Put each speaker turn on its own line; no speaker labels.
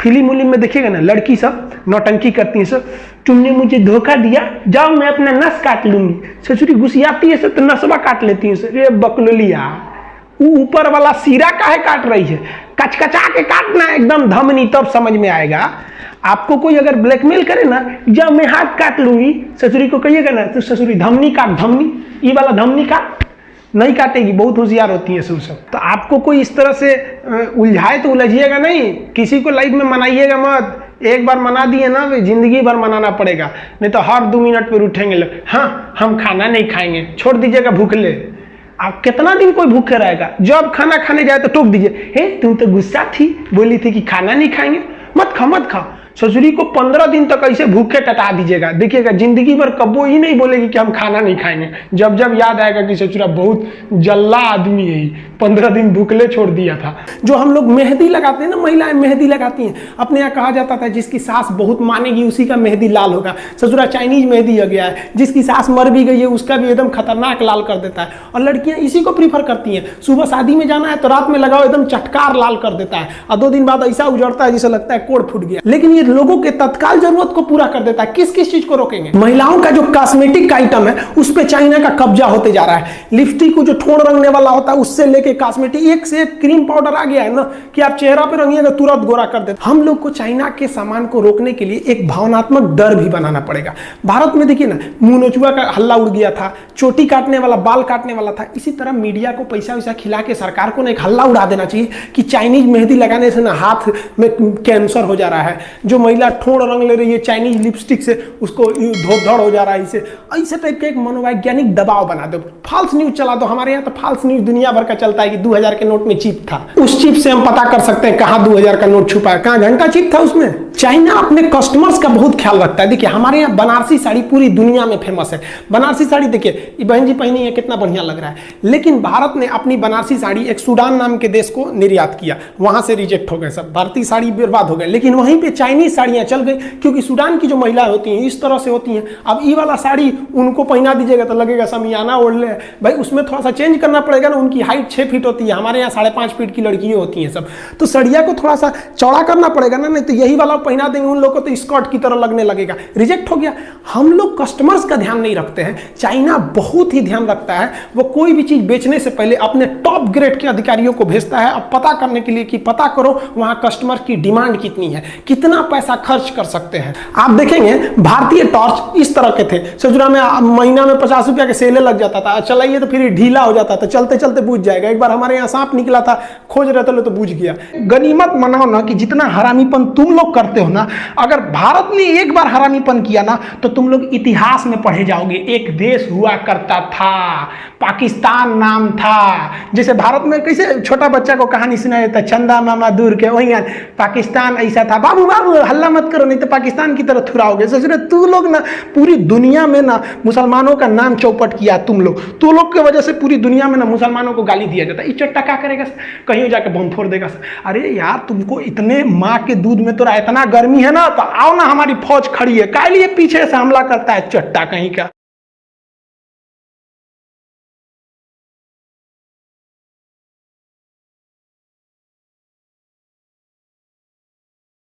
Film उलिम में देखिएगा ना, लड़की सब नौटंकी करती है सब, तुमने मुझे धोखा दिया, जाओ मैं अपना नस काट लूंगी। ससुरी गुस्सियाती है सब तो नसवा काट लेती है सब। ये बकलोलिया, ऊपर वाला सिरा काहे काट रही है, कचकचा के काटना एकदम धमनी, तब समझ में आएगा। आपको कोई अगर ब्लैकमेल करे ना, जब मैं हाथ काट लूंगी, ससुरी को कहिएगा ना तो ससुरी धमनी काट, धमनी, ये वाला धमनी काट, नहीं काटेगी, बहुत होशियार होती है सब। तो आपको कोई इस तरह से उलझाए तो उलझिएगा नहीं, किसी को लाइफ में मनाइएगा मत। एक बार मना दिए ना, जिंदगी भर मनाना पड़ेगा, नहीं तो हर 2 मिनट पर उठेंगे लोग, हाँ हम खाना नहीं खाएंगे, छोड़ दीजिएगा भूखले। आप कितना दिन कोई भूखे रहेगा, जब खाना खाने जाए तो टोक दीजिए, हे तुम तो गुस्सा थी, बोली थी कि खाना नहीं खाएंगे, मत खा मत खा। ससुरी को 15 दिन तक ऐसे भूखे टटा दीजिएगा, देखिएगा जिंदगी भर कबो ही नहीं बोलेगी कि हम खाना नहीं खाएंगे। जब जब याद आएगा कि ससुरा बहुत जल्ला आदमी है, 15 दिन भूखले छोड़ दिया था। जो हम लोग मेहंदी लगाते हैं ना, महिलाएं मेहंदी लगाती हैं, अपने यहाँ कहा जाता था जिसकी सास बहुत मानेगी उसी का मेहंदी लाल होगा। ससुरा चाइनीज मेहंदी आ गया है, जिसकी सास मर भी गई है उसका भी एकदम खतरनाक लाल कर देता है। और लड़कियां इसी को प्रीफर करती हैं, सुबह शादी में जाना है तो रात में लगाओ, एकदम चटकार लाल कर देता है, और 2 दिन बाद ऐसा उजड़ता है जिसे लगता है कोड़ फूट गया। लेकिन ये लोगों के तत्काल जरूरत को पूरा कर देता है। किस किस चीज को रोकेंगे? महिलाओं का जो कॉस्मेटिक का आइटम है उस पे चाइना का कब्जा होते जा रहा है। लिपस्टिक को जो ठोड़ रंगने वाला होता है उससे लेके कॉस्मेटिक, एक से एक क्रीम पाउडर आ गया है ना कि आप चेहरा पे रंगिएगा तुरंत गोरा कर देता। हम लोग को चाइना के सामान को रोकने के लिए एक भावनात्मक डर भी बनाना पड़ेगा। भारत में देखिए ना, मुंह नोचुआ का हल्ला उड़ गया था, चोटी काटने वाला, बाल काटने वाला था। इसी तरह मीडिया को पैसा वैसा खिला के सरकार को ना एक हल्ला उड़ा देना चाहिए कि चाइनीज मेहंदी लगाने से ना हाथ में कैंसर हो जा रहा है, जो महिला ठोड़ रंग ले रही है चाइनीज लिपस्टिक से उसको धोधड़ हो जा रहा है। इसे ऐसे टाइप का एक मनोवैज्ञानिक दबाव बना दो, फॉल्स न्यूज चला दो। हमारे यहाँ तो फॉल्स न्यूज दुनिया भर का चलता है कि 2000 के नोट में चिप था, उस चिप से हम पता कर सकते हैं कहाँ 2000 का नोट छुपा है, कहाँ घंटा चिप था उसमें। चाइना अपने कस्टमर्स का बहुत ख्याल रखता है। देखिए हमारे यहाँ बनारसी साड़ी पूरी दुनिया में फेमस है। बनारसी साड़ी देखिए, ये बहन जी पहनी है, कितना बढ़िया लग रहा है। लेकिन भारत ने अपनी बनारसी साड़ी एक सूडान नाम के देश को निर्यात किया, वहां से रिजेक्ट हो गए सब, भारतीय साड़ी बर्बाद हो गए। लेकिन वहीं पे चाइनीज साड़ियां चल गई, क्योंकि सूडान की जो महिलाएं होती हैं इस तरह से होती हैं। अब ये वाला साड़ी उनको पहना दीजिएगा तो लगेगा समियाना ओढ़ ले भाई, उसमें थोड़ा सा चेंज करना पड़ेगा ना। उनकी हाइट 6 फीट होती है, हमारे यहाँ 5.5 फीट की लड़कियां होती हैं सब, तो सड़िया को थोड़ा सा चौड़ा करना पड़ेगा ना, नहीं तो यही वाला पहना देंगे उन लोग को तो स्कर्ट की तरह लगने लगेगा, रिजेक्ट हो गया। हम लोग कस्टमर्स का ध्यान नहीं रखते हैं, चाइना बहुत ही ध्यान रखता है। वो कोई भी चीज बेचने से पहले अपने टॉप ग्रेड के अधिकारियों को भेजता है अब पता करने के लिए कि पता करो वहां कस्टमर की डिमांड कितनी है, कितना पैसा खर्च कर सकते हैं। आप देखेंगे भारतीय टॉर्च इस तरह के थे, ससुरा में महीना में 50 रुपया के सेले लग जाता था, चलाइए तो फिर ढीला हो जाता था, चलते चलते बुझ जाएगा। एक बार हमारे यहाँ सांप निकला था, खोज रहे थे तो बुझ गया। गनीमत मनाओ ना कि जितना हरामीपन तुम लोग करते हो ना, अगर भारत ने एक बार हरामीपन किया ना तो तुम लोग इतिहास में पढ़े जाओगे। एक देश हुआ करता था, पाकिस्तान नाम था। जैसे भारत में कैसे छोटा बच्चा को कहानी सुनाया जाता है, चंदा मामा दूर के, वही पाकिस्तान ऐसा था, बाबू बाबू हल्ला मत करो नहीं तो पाकिस्तान की तरह थुराओगे। ससुरे तू लोग ना पूरी दुनिया में ना मुसलमानों का नाम चौपट किया तुम लोग, तू लोग की वजह से पूरी दुनिया में ना मुसलमानों को गाली दिया जाता है। इस चट्टा क्या करेगा, कहीं जाके बम फोड़ देगा। अरे यार तुमको इतने माँ के दूध में तो इतना गर्मी है ना, तो आओ ना हमारी फौज खड़ी है, काहे लिए पीछे से हमला करता है चट्टा कहीं का।